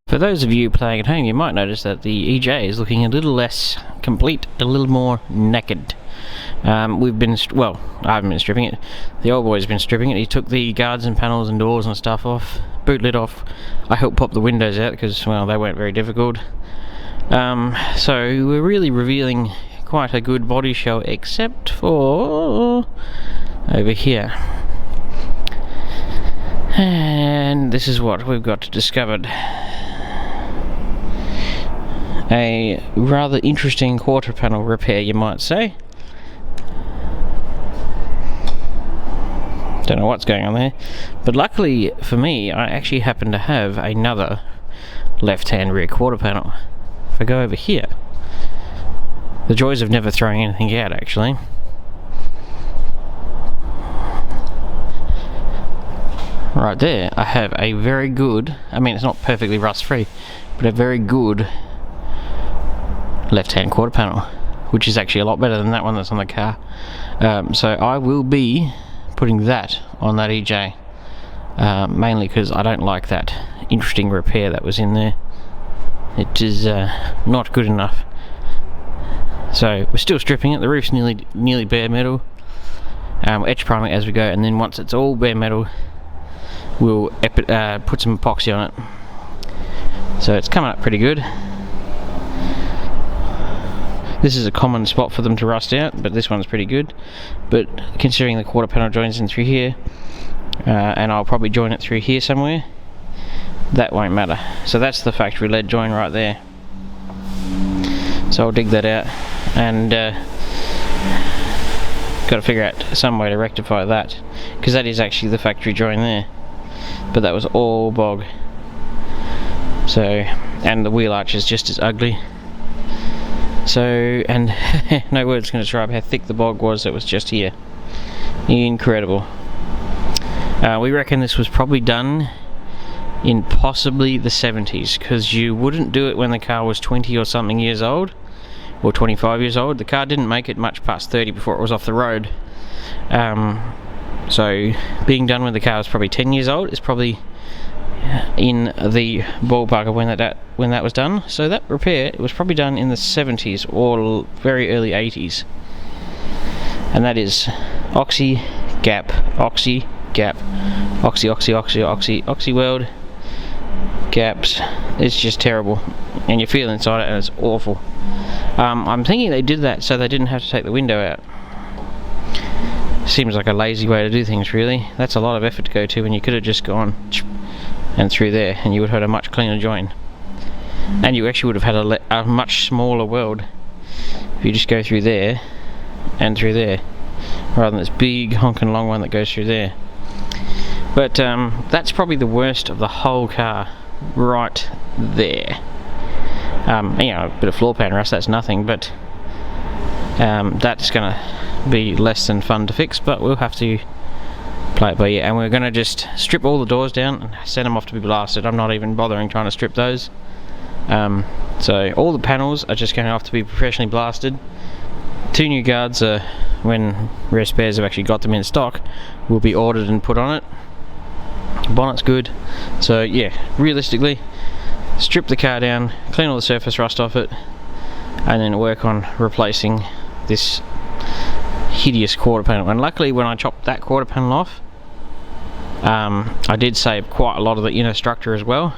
For those of you playing at home, you might notice that the EJ is looking a little less complete, a little more naked. We've been, well, I haven't been stripping it. The old boy's been stripping it. He took the guards and panels and doors and stuff off, boot lid off. I helped pop the windows out because, well, they weren't very difficult. So we're really revealing quite a good body show, except for over here. And this is what we've got discovered. A rather interesting quarter panel repair, you might say. Don't know what's going on there, but luckily for me, I actually happen to have another left-hand rear quarter panel. If I go over here, the joys of never throwing anything out, actually. Right there, I have a very good, I mean it's not perfectly rust-free, but a very good left-hand quarter panel, which is actually a lot better than that one that's on the car. So I will be putting that on that EJ, mainly because I don't like that interesting repair that was in there. It is not good enough. So we're still stripping it. The roof's nearly bare metal. Etch priming as we go, and then once it's all bare metal, we'll put some epoxy on it. So it's coming up pretty good. This is a common spot for them to rust out, but this one's pretty good. But considering the quarter panel joins in through here, and I'll probably join it through here somewhere, that won't matter. So that's the factory lead join right there. So I'll dig that out, and got to figure out some way to rectify that, because that is actually the factory join there, but that was all bog. So, and the wheel arch is just as ugly. So, and no words can describe how thick the bog was that was just here. Incredible. We reckon this was probably done in possibly the 70s, because you wouldn't do it when the car was 20 or something years old, or 25 years old. The car didn't make it much past 30 before it was off the road. So being done when the car was probably 10 years old is probably in the ballpark of when that was done. So that repair, it was probably done in the 70s or very early 80s, and that is oxy, gap, oxy, gap, oxy, oxy, oxy, oxy, oxy weld, gaps. It's just terrible, and you feel inside it and it's awful. I'm thinking they did that so they didn't have to take the window out. Seems like a lazy way to do things, really. That's a lot of effort to go to when you could have just gone and through there, and you would have had a much cleaner join, and you actually would have had a much smaller weld if you just go through there and through there, rather than this big honking long one that goes through there. But that's probably the worst of the whole car, right there. You know, a bit of floor pan rust, that's nothing, but that's gonna be less than fun to fix, but we'll have to play it by ear. And we're going to just strip all the doors down and send them off to be blasted. I'm not even bothering trying to strip those. So all the panels are just going to have to be professionally blasted. 2 new guards, when Rare Spares have actually got them in stock, will be ordered and put on it. Bonnet's good. So yeah, realistically, strip the car down, clean all the surface rust off it, and then work on replacing this hideous quarter panel. And luckily when I chopped that quarter panel off, I did save quite a lot of the inner structure as well.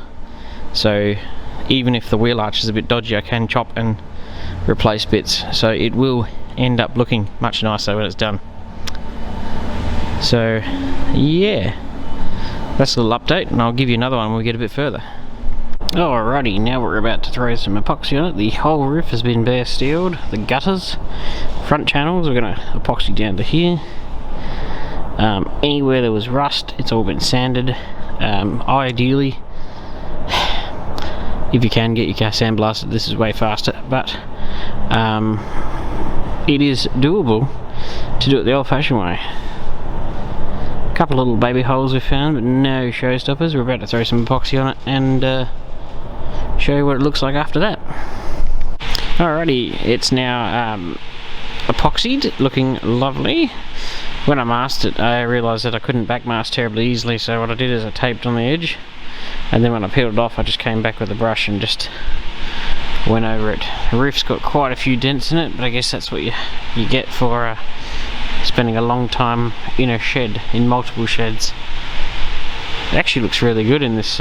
So even if the wheel arch is a bit dodgy, I can chop and replace bits, so it will end up looking much nicer when it's done. So yeah, that's a little update, and I'll give you another one when we get a bit further. Alrighty, now we're about to throw some epoxy on it. The whole roof has been bare steeled, the gutters, front channels, we're going to epoxy down to here. Anywhere there was rust, it's all been sanded. Ideally, if you can get your car sandblasted, this is way faster, but it is doable to do it the old-fashioned way. A couple of little baby holes we found, but no showstoppers. We're about to throw some epoxy on it and show you what it looks like after that. Alrighty, it's now epoxied, looking lovely. when I masked it, I realised that I couldn't backmask terribly easily, so what I did is I taped on the edge, and then when I peeled it off I just came back with a brush and just went over it. The roof's got quite a few dents in it, but I guess that's what you get for spending a long time in a shed, in multiple sheds. It actually looks really good in this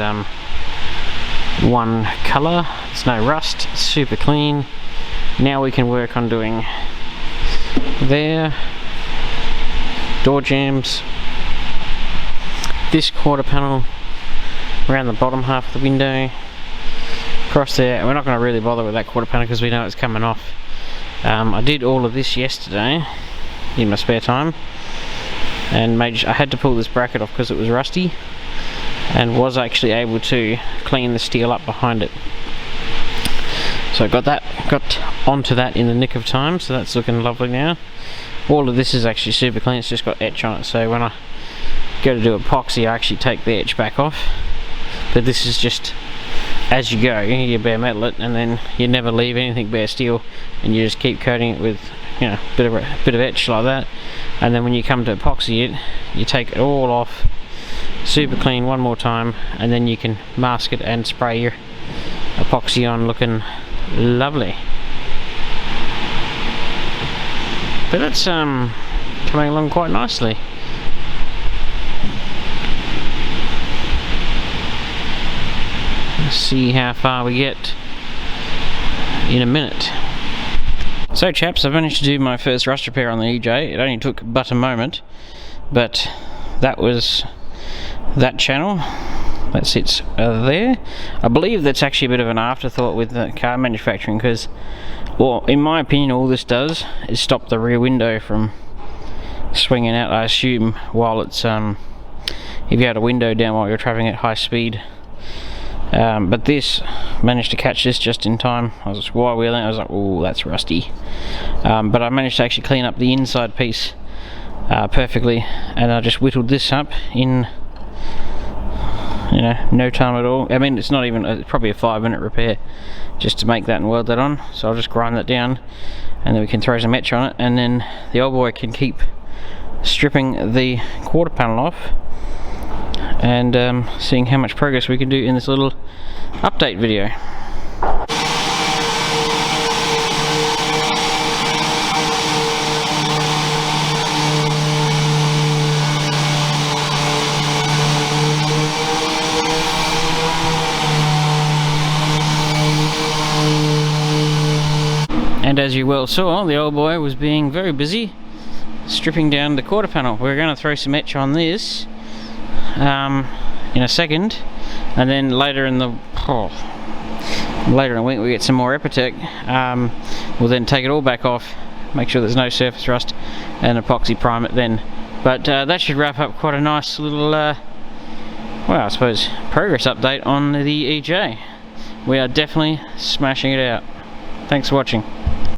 one colour. There's no rust, it's super clean. Now we can work on doing there, door jambs, this quarter panel around the bottom half of the window, across there. We're not going to really bother with that quarter panel because we know it's coming off. I did all of this yesterday in my spare time, and I had to pull this bracket off because it was rusty, and was actually able to clean the steel up behind it. So I got onto that in the nick of time, so that's looking lovely now. All of this is actually super clean, it's just got etch on it, so when I go to do epoxy I actually take the etch back off. But this is just, as you go, you bare metal it, and then you never leave anything bare steel, and you just keep coating it with, you know, a bit of etch like that. And then when you come to epoxy it, you take it all off, super clean one more time, and then you can mask it and spray your epoxy on, looking lovely. But that's coming along quite nicely. Let's see how far we get in a minute. So chaps, I've managed to do my first rust repair on the EJ. It only took but a moment, but that was that channel that sits there. I believe that's actually a bit of an afterthought with the car manufacturing, because, well, in my opinion, all this does is stop the rear window from swinging out, I assume, while it's if you had a window down while you're travelling at high speed. But this managed to catch this just in time. I was wire wheeling, I was like, oh, that's rusty. But I managed to actually clean up the inside piece perfectly, and I just whittled this up in, you know, no time at all. I mean, it's not even, probably a 5-minute repair just to make that and weld that on. So I'll just grind that down, and then we can throw some etch on it, and then the old boy can keep stripping the quarter panel off and seeing how much progress we can do in this little update video. And as you well saw, the old boy was being very busy stripping down the quarter panel. We're going to throw some etch on this in a second, and then later in the week we get some more Epitech. We'll then take it all back off, make sure there's no surface rust, and epoxy prime it then. But that should wrap up quite a nice little well, I suppose, progress update on the EJ. We are definitely smashing it out. Thanks for watching.